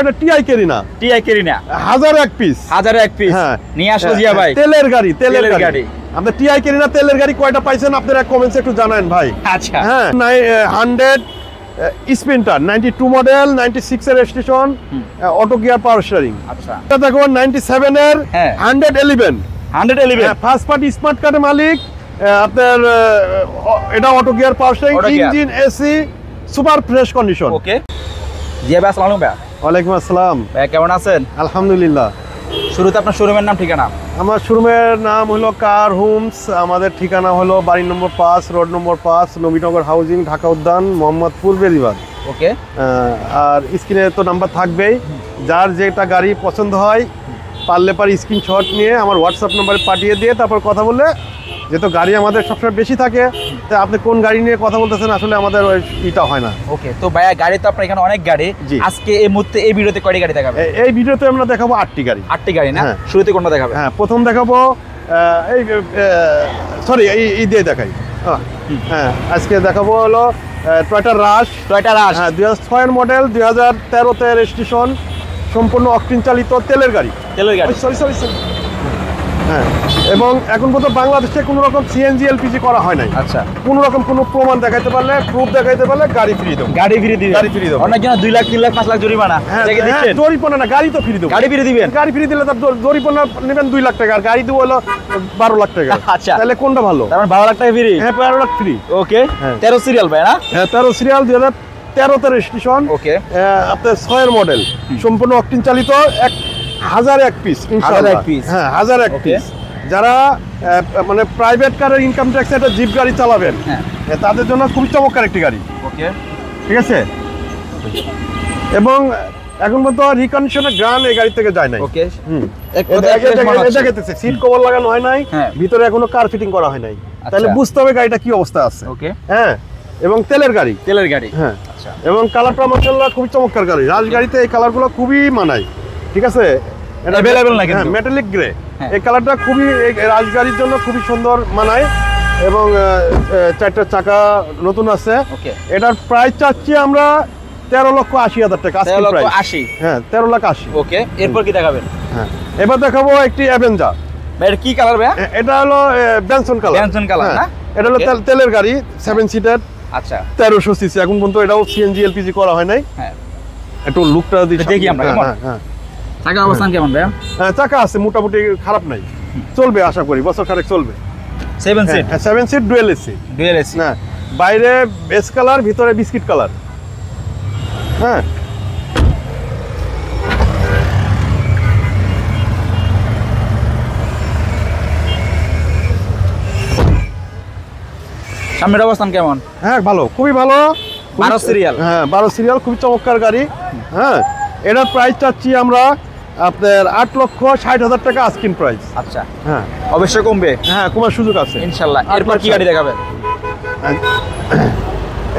এটা TI কেরিনা। TI কেরিনা 1001 piece. 1001 piece নিয়ে আসলো জিয়া ভাই। তেলের গাড়ি, তেলের গাড়ি। আপনার টিআই কেরিনা তেলের গাড়ি কয়টা পাইছেন আপনারা কমেন্টসে একটু জানান ভাই। আচ্ছা হ্যাঁ 100 স্পিন্টার 92 মডেল 96 এর registration auto gear power steering. আচ্ছা এটা দেখো 97 এর 111 ফার্স্ট পার্টি স্মার্ট কার্ডের মালিক। আপনার এটা auto gear power steering, engine AC super fresh condition. Okay Zia ভাই আসসালামু আলাইকুম। ওয়ালাইকুম আসসালাম ভাই কেমন আছেন? আলহামদুলিল্লাহ। শুরুতে আপনার শোরুমের নাম ঠিকানা। আমার শোরুমের নাম হলো কার হোমস। আমাদের ঠিকানা হলো বাড়ি নম্বর 5 road number 5 Nabinagar housing Dhaka উদ্যান মোহাম্মদপুর বেরিবাদ। ওকে আর স্ক্রিনে তো নাম্বার থাকবেই। যার যেটা গাড়ি পছন্দ হয় পারলে স্ক্রিনশট নিয়ে আমার হোয়াটসঅ্যাপ নাম্বারে পাঠিয়ে দিয়ে তারপর কথা বললে, যেহেতু গাড়ি আমাদের সবসময় বেশি থাকে, তো আপনি কোন গাড়ি নিয়ে কথা বলতেছেন আসলে আমাদের এটা হয় না। ওকে তো ভাইয়া গাড়ি তো আপনার এখানে অনেক গাড়ি, আজকে এই মুহূর্তে এই ভিডিওতে কয়টি গাড়ি দেখাবেন? এই ভিডিওতে আমরা দেখাবো 8টি গাড়ি। 8টি গাড়ি না? শুরুতে কোনটা দেখাবেন? হ্যাঁ প্রথম দেখাবো এই দিয়ে দেখাই। হ্যাঁ আজকে দেখাবো হলো টয়োটা রাশ। 2006 এর মডেল, 2013-তে রেজিস্ট্রেশন, সম্পূর্ণ অকটেন চালিত তেলের গাড়ি। সরি হ্যাঁ, এবং এখন পর্যন্ত বাংলাদেশে কোনো রকম সিএনজি এলপিজি করা হয় নাই। আচ্ছা কোনো রকম কোনো প্রমাণ দেখাইতে পারলে, প্রুফ দেখাইতে পারলে গাড়ি ফ্রি দেবো। গাড়ি ফ্রি দেবো। অনেক জন 2 লাখ 3 লাখ 5 লাখ জরিমানা। জরিমানা না, গাড়ি তো ফ্রি দেবো। গাড়ি ফ্রি দিবেন? গাড়ি ফ্রি দিলে তার জরিমানা নেবেন 2 লাখ টাকা, আর গাড়ি দেবো হলো 12 লাখ টাকা। আচ্ছা তাহলে কোনটা ভালো? তার মানে 12 লাখ টাকা ফ্রি? হ্যাঁ 12 লাখ ফ্রি। ওকে 13 সিরিয়াল ভাই না? হ্যাঁ 13 সিরিয়াল, 2013-তে রেজিস্ট্রেশন। ওকে আপনার 6 এর মডেল, সম্পূর্ণ অকটেন চালিত, 1001 পিস। 1001 পিস। হ্যাঁ 1001 পিস। যারা মানে প্রাইভেট কারের ইনকাম ট্যাক্স একটা জিপ গাড়ি চালাবেন, তাদের জন্য খুবই চমৎকার একটি গাড়ি। ওকে ঠিক আছে। এবং এখন পর্যন্ত রিকন্ডিশনের গ্রান এই গাড়ি থেকে যায় নাই। ওকে সিট কভার লাগানো হয় নাই, ভিতরে এখনো কার ফিটিং করা হয় নাই, তাহলে বুঝতে হবে গাড়িটা কি অবস্থা আছে। ওকে হ্যাঁ, এবং তেলের গাড়ি। হ্যাঁ আচ্ছা, এবং কালারটা মাশাআল্লাহ খুবই চমৎকার গাড়ি। রাজ গাড়িতে এই কালারগুলো খুবই মানায়। ঠিক আছে, এটা अवेलेबल না কিন্তু মেটালিক গ্রে। এই কালারটা খুবই রাজ গাড়ির জন্য খুবই সুন্দর মানায়, এবং 4টা চাকা নতুন আছে। এটার প্রাইস চাচ্ছি আমরা 13,80,000 টাকা। 13,80,000? হ্যাঁ 13,80,000। ওকে এরপর কি দেখাবেন? হ্যাঁ এবার দেখাবো একটি অ্যাভেঞ্জার। ভাই এটা কি কালার ভাই? এটা হলো বেনসন কালার। বেনসন কালার না? এটা হলো তেলের গাড়ি, 7 সিটার। আচ্ছা 1300 সিসি। এখন পর্যন্ত এটাও সিএনজি এলপিজি করা হয় নাই। হ্যাঁ একটু লুকটা দেখি আমরা। হ্যাঁ চাকার অবস্থান কেমন ভাই? হ্যাঁ চাকা আছে মোটামুটি, খারাপ নাই, চলবে, আশা করি বছর খানেক চলবে। 7 সিট? হ্যাঁ 7 সিট ডুয়েল এসি। না বাইরে বেস কালার, ভিতরে বিস্কিট কালার। হ্যাঁ সামনের অবস্থান কেমন? হ্যাঁ ভালো, খুবই ভালো। 12 সিরিয়াল? হ্যাঁ 12 সিরিয়াল, খুবই চমৎকার গাড়ি। হ্যাঁ এটার প্রাইস চাচ্ছি আমরা আপনার 8,60,000 টাকা আস্কিং প্রাইস। আচ্ছা হ্যাঁ অবশ্যই কমবে? হ্যাঁ কমার সুযোগ আছে ইনশাআল্লাহ। এরপর কি গাড়ি দেখাবেন?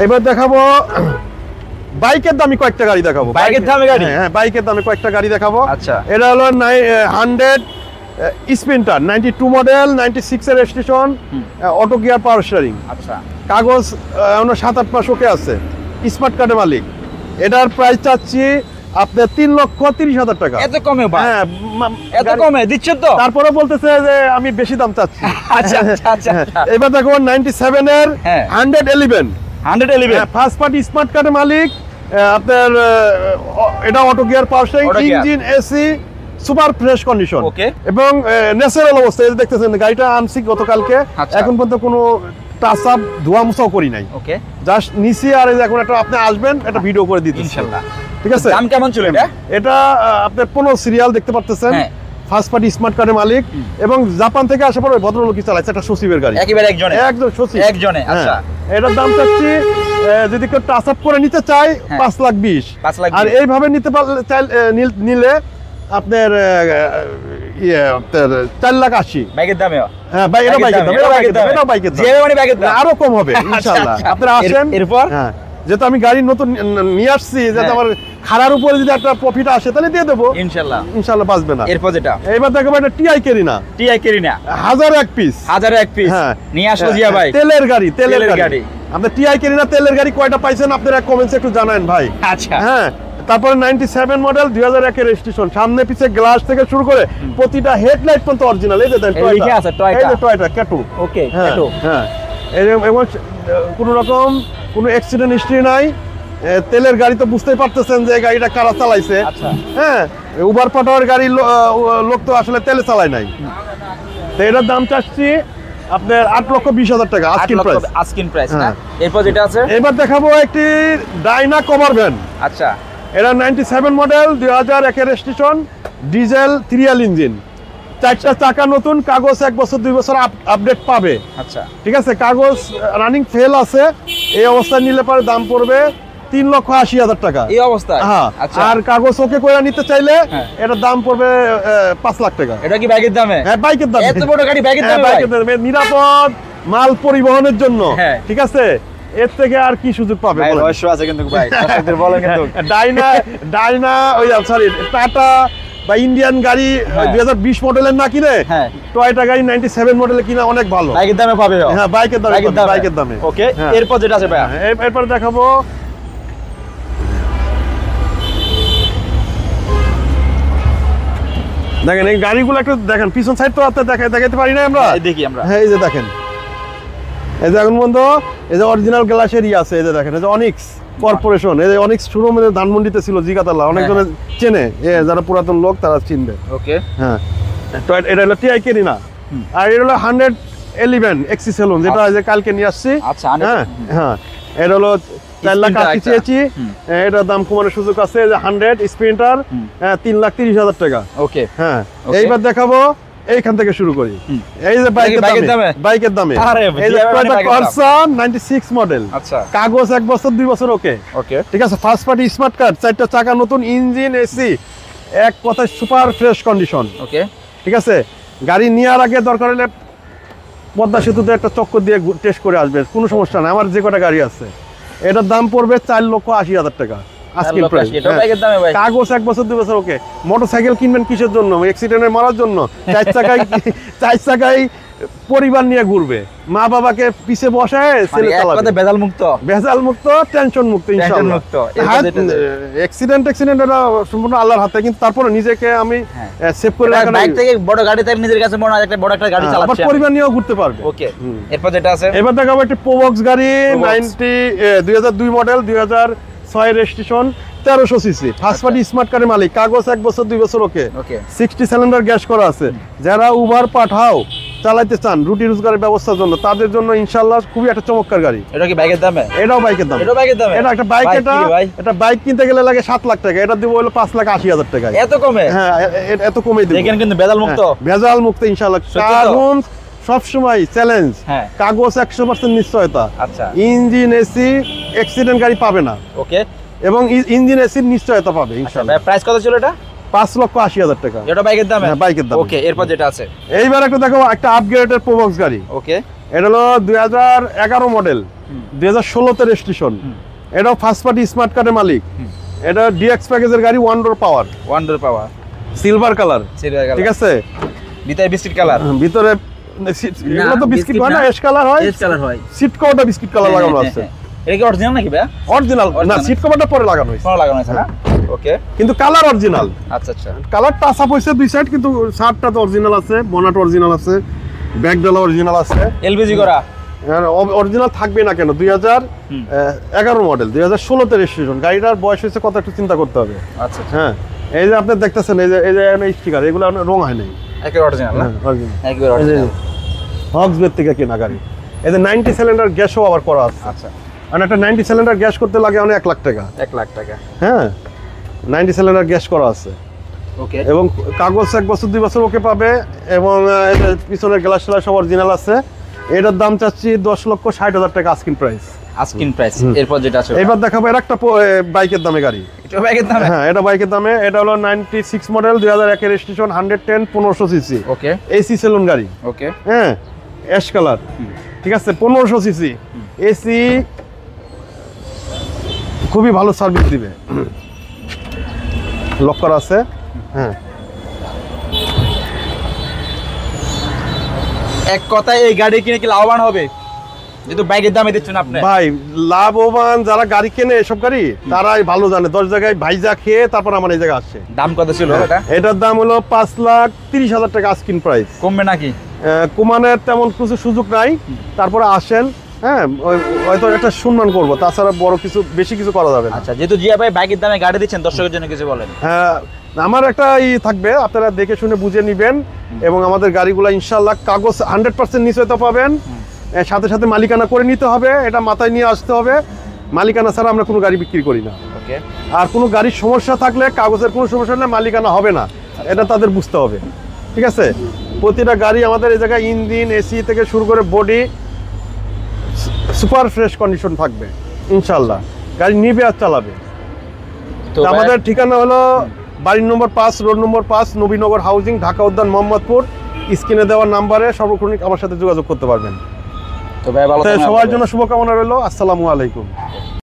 এবার দেখাবো বাইকের দামি কয়েকটা গাড়ি দেখাবো। বাইকের দামি গাড়ি? হ্যাঁ বাইকের দামি কয়েকটা গাড়ি দেখাবো। আচ্ছা এটা হলো 100 স্পিন্টার 92 মডেল 96 এর registration auto gear power steering. আচ্ছা কাগজ 7-8 মাস ওকে আছে, স্মার্ট কার্ডের মালিক। এটার প্রাইস চাচ্ছি আপনার 3,30,000 টাকা। এত কমে? হ্যাঁ এত কমে দিচ্ছেন তো? তারপরে বলতেছে যে আমি বেশি দাম চাচ্ছি। আচ্ছা আচ্ছা এবার দেখো 97 এর 111 ফার্স্ট পার্টি স্মার্ট কার্ডের মালিক। আপনার এটা auto gear power steering, engine AC super fresh condition. এবং ন্যাচারাল অবস্থা। এই দেখতেছেন গাড়িটা আনছি গতকালকে, এখন পর্যন্ত কোনো টাচ আপ ধোয়া মুছাও করি নাই। ওকে জাস্ট নিচে, আর এখন একটা আপনি আসবেন একটা ভিডিও করে দিতে ইনশাআল্লাহ। ঠিক আছে। দাম কেমন ছিল এটা? এটা আপনার 15 সিরিয়াল দেখতে পারতেছেন, ফার্স্ট পার্টি স্মার্ট কার্ডের মালিক, এবং জাপান থেকে আসার পর ভদ্রলোকই চালাচ্ছে, একটা সচিবের গাড়ি। একেবারে একজনে? একজন সচিব একজনে। আচ্ছা এটার দাম চাচ্ছি যদি কেউ টাচ আপ করে নিতে চায় 5,20,000। আর এইভাবে নিতে পারলে নিলে আপনার 4,80,000 বাইকের দামে। হ্যাঁ বাইকের দাম আরো কম হবে ইনশাআল্লাহ। আপনারা আসেন। এরপর হ্যাঁ যেহেতু আমি গাড়ি নতুন নিয়ে আসছি, যাতে আমার খারার উপরে যদি একটা প্রফিট আসে তাহলে দিয়ে দেবো ইনশাআল্লাহ, বাঁচবে না। এরপর যেটা এবার দেখাবো এটা টিআই কেরিনা। 1001 পিস। 1001 পিস নিয়ে আসলো জিয়া ভাই। তেলের গাড়ি। আপনার টিআই কেরিনা তেলের গাড়ি কয়টা পাইছেন আপনারা কমেন্টসে একটু জানান ভাই। আচ্ছা হ্যাঁ তারপরে 97 মডেল 2001 এর রেজিস্ট্রেশন, সামনে পিছে গ্লাস থেকে শুরু করে প্রতিটা হেডলাইট পর্যন্ত অরিজিনাল। এই যে দেখেন লিখে আছে টয়টা, এই যে টয়টা ক্যাটু। ওকে ক্যাটু, হ্যাঁ এবং কোনো রকম কোনো অ্যাক্সিডেন্ট হিস্ট্রি নাই। তেলের গাড়ি তো বুঝতেই পারতেছেন যে গাড়িটা কারা চালাইছে। আচ্ছা, হ্যাঁ উবার পাঠাওয়ার গাড়ির লোক তো আসলে তেলে চালায় নাই। তো এটার দাম চাচ্ছি আপনার 8,20,000 টাকা আস্কিং প্রাইস না। এরপর যেটা আছে এবার দেখাবো একটি ডাইনা কভার ভ্যান। আচ্ছা, এটা 97 মডেল 2001 এর রেজিস্ট্রেশন, ডিজেল 3L ইঞ্জিন, 4টা চাকা নতুন, কাগজ 1 বছর 2 বছর আপডেট পাবে। আচ্ছা, ঠিক আছে, কাগজ রানিং ফেল আছে। এই অবস্থায় নিলে পরে দাম পড়বে 3,80,000 টাকা এই অবস্থায়। হ্যাঁ, আচ্ছা, আর কাগজ ওকে করে নিতে চাইলে এটার দাম পড়বে 5 লাখ টাকা। এটা কি বাইকের দামে? হ্যাঁ বাইকের দামে। এত বড় গাড়ি বাইকের দামে? বাইকের দামে, নিরাপদ মাল পরিবহনের জন্য। হ্যাঁ, ঠিক আছে, এর থেকে আর কি সুযোগ পাবে? ভাই রহস্য আছে কিন্তু ভাই, দর্শকদের বলেন কিন্তু। ডাইনা ওই সরি টাটা বা ইন্ডিয়ান গাড়ি 2020 মডেলের না কিনে টয়টা গাড়ি 97 মডেলে কিনা অনেক ভালো, বাইকের দামে পাবে। হ্যাঁ বাইকের দামে। ওকে, এরপর যেটা আছে ভাই, এরপর দেখাবো দেখেন এই গাড়িগুলো একটু দেখেন, পিছন সাইড তো আপনার দেখাতে পারি না আমরা। দেখি আমরা। হ্যাঁ এই যে দেখেন, এই যে এখন বন্ধু এই যে অরিজিনাল গ্লাসের আছে। এই যে দেখেন, এই যে অনিক্স কর্পোরেশন, এই যে অনিক্স শোরুম ধানমন্ডিতে ছিল, জিগাতলা অনেকজনে চেনে, যারা পুরাতন লোক তারা চিনবে। ওকে, হ্যাঁ এটা হলো টিআই কেরিনা, আর এটা হলো 111 এক্সি সেলুন, যেটা যে কালকে নিয়ে আসছি। আচ্ছা, হ্যাঁ হ্যাঁ এটা হলো 4 লাখ 80 চেয়েছি, এটার দাম কমানোর সুযোগ আছে। যে 100 স্প্রিন্টার 3,30,000 টাকা। ওকে, হ্যাঁ এইবার দেখাবো এইখান থেকে শুরু করি। এই যে বাইকের দামে এই যে টয়োটা করসা 96 মডেল। আচ্ছা, কাগজ 1 বছর 2 বছর ওকে। ওকে, ঠিক আছে, ফার্স্ট পার্টি স্মার্ট কার্ড, 4টা চাকা নতুন, ইঞ্জিন এসি, এক কথায় সুপার ফ্রেশ কন্ডিশন। ওকে, ঠিক আছে, গাড়ি নেওয়ার আগে দরকার হলে পদ্মা সেতুতে একটা চক্কর দিয়ে টেস্ট করে আসবে, কোনো সমস্যা নাই। আমার যে কটা গাড়ি আছে এটার দাম পড়বে 4,80,000 টাকা আজকের প্রাইস। কাগজ 1 বছর 2 বছর ওকে। মোটরসাইকেল কিনবেন কিসের জন্য? অ্যাক্সিডেন্টে মারার জন্য? 4 চাকায় পরিবার নিয়ে ঘুরবে, মা বাবাকে পিছে বসায় ছেলে চালাবে। ভেজাল মুক্ত, টেনশন মুক্ত ইনশাআল্লাহ। অ্যাক্সিডেন্ট এটা সম্পূর্ণ আল্লাহর হাতে, কিন্তু তারপরে নিজেকে আমি সেভ করে রাখা। বাইক থেকে বড় গাড়ি থেকে নিজের কাছে মনে হয় একটা বড় একটা গাড়ি চালাচ্ছি, আবার পরিবার নিয়েও ঘুরতে পারবে। ওকে, এরপর যেটা আছে এবার দেখাবো একটা প্রোবক্স গাড়ি 2002 model 2006 registration, 1300 CC, first party smart কার্ডের মালিক, কাগজ 1 বছর 2 বছর ওকে। 60 সিলিন্ডার গ্যাস করা আছে। যারা উবার পাঠাও চালাইতে চান রুটি রোজগারের ব্যবস্থার জন্য, তাদের জন্য ইনশাআল্লাহ খুবই একটা চমৎকার গাড়ি। এটা কি বাইকের দামে? এটাও বাইকের দামে। এটা একটা বাইক, এটা বাইক কিনতে গেলে লাগে 7 লাখ টাকা, এটা দিব হলো 5,80,000 টাকা। এত কমে? হ্যাঁ এত কমে দিব। দেখেন কিন্তু ভেজাল মুক্ত, ভেজাল মুক্ত ইনশাআল্লাহ। কারণ সবসময় চ্যালেঞ্জ, কাগজ 100% নিশ্চয়তা। আচ্ছা, ইঞ্জিন এসি, অ্যাক্সিডেন্ট গাড়ি পাবে না। ওকে, এবং ইঞ্জিন এসির নিশ্চয়তা পাবে ইনশাআল্লাহ। প্রাইস কত ছিল এটা? 5,80,000 টাকা। এটা বাইকের দামে? হ্যাঁ বাইকের দামে। ওকে, এরপর যেটা আছে এইবার একটা দেখো একটা আপগ্রেডের প্রোবক্স গাড়ি। ওকে, এটা হলো 2011 মডেল 2016 তে রেজিস্ট্রেশন, এটাও ফার্স্ট পার্টি স্মার্ট কার্ডের মালিক। এটা ডিএক্স প্যাকেজের গাড়ি, ওয়ান্ডার পাওয়ার সিলভার কালার। ঠিক আছে, ভিতরে বিস্কিট কালার, ভিতরে এগুলো তো বিস্কিট হয় না, অ্যাশ কালার হয়, সিট কভারটা বিস্কিট কালার লাগানো আছে। এটা কি অরিজিনাল নাকি ভাই? অরিজিনাল না, সিট কভারটা পরে লাগানো হয়েছে না। ওকে, কিন্তু কালার অরিজিনাল। আচ্ছা আচ্ছা, কালার টাচ আপ হইছে দুই সাইড, কিন্তু শার্টটা তো অরিজিনাল আছে, বনাট অরিজিনাল আছে, ব্যাক ডালা অরিজিনাল আছে, এলবিজি করা অরিজিনাল থাকবে না কেন? 2011 মডেল 2016 তে রেজিস্ট্রেশন। গাড়িটার বয়স হয়েছে কত একটু চিন্তা করতে হবে। আচ্ছা, হ্যাঁ এই যে আপনি দেখতেছেন, এই যে স্টিকার, এগুলো রং হয় নাই, একেবারে অরিজিনাল না? একেবারে অরিজিনাল, হক্সবের থেকে কেনা গাড়ি। এই যে 90 সিলিন্ডার গ্যাসও আবার করা আছে। আচ্ছা, আর একটা 90 সিলিন্ডার গ্যাস করতে লাগে অনেক 1 লাখ টাকা। 1 লাখ টাকা, হ্যাঁ 90 সিলিন্ডার গ্যাস করা আছে। ওকে, এবং কাগজ 1 বছর 2 বছর ওকে পাবে, এবং পিছনের গ্লাস ট্লাস সব অরিজিনাল আছে। এটার দাম চাচ্ছি 10,60,000 টাকা আস্কিং প্রাইস। এরপর যেটা আছে এবার দেখাবো এর একটা বাইকের দামে গাড়ি। এটা বাইকের দামে? হ্যাঁ এটা বাইকের দামে। এটা হলো 96 মডেল 2001 এর রেজিস্ট্রেশন, 110 1500 সিসি। ওকে, এসি সেলুন গাড়ি। ওকে, হ্যাঁ অ্যাশ কালার। ঠিক আছে, 1500 সিসি এসি, খুবই ভালো সার্ভিস দিবে, লক করা আছে। হ্যাঁ এক কথায় এই গাড়ি কিনে কি লাভবান হবে? যেহেতু বাইকের দামে দিচ্ছেন আপনি ভাই, লাভবান যারা গাড়ি কেনে এসব গাড়ি তারাই ভালো জানে। 10 জায়গায় ভাইজা খেয়ে তারপর আমার এই জায়গায় আসছে। দাম কত ছিল এটা? এটার দাম হলো 5,30,000 টাকা আস্কিং প্রাইস। কমবে নাকি? কমানোর তেমন কিছু সুযোগ নাই, তারপরে আসেন। হ্যাঁ, হয়তো একটা সম্মান করবো, তাছাড়া বড় কিছু বেশি কিছু করা যাবে না। আচ্ছা, যেহেতু জিয়া ভাই বাইকের দামে গাড়ি দিচ্ছেন, দর্শকের জন্য কিছু বলেন। আমার একটা থাকবে, আপনারা দেখে শুনে বুঝে নিবেন এবং আমাদের গাড়িগুলো ইনশাল্লাহ কাগজ 100% নিশ্চয়তা পাবেন। সাথে সাথে মালিকানা করে নিতে হবে, এটা মাথায় নিয়ে আসতে হবে। মালিকানা ছাড়া আমরা কোনো গাড়ি বিক্রি করি না। ওকে। আর কোনো গাড়ির সমস্যা থাকলে, কাগজের কোনো সমস্যা হলে মালিকানা হবে না, এটা তাদের বুঝতে হবে। ঠিক আছে? প্রতিটা গাড়ি আমাদের এই জায়গায় ইঞ্জিন, এসি থেকে শুরু করে বডি সুপার ফ্রেশ কন্ডিশন থাকবে ইনশাল্লাহ। গাড়ি নিবে আর চালাবে। তো আমাদের ঠিকানা হলো বাড়ির নম্বর 5, road number 5, Nabinagar housing, Dhaka উদ্যান, মোহাম্মদপুর। স্ক্রিনে দেওয়ার নাম্বারে সর্বক্ষণিক আমার সাথে যোগাযোগ করতে পারবেন। তো ভাই ভালো থাকবেন। সবার জন্য শুভকামনা রইল। আসসালামু আলাইকুম।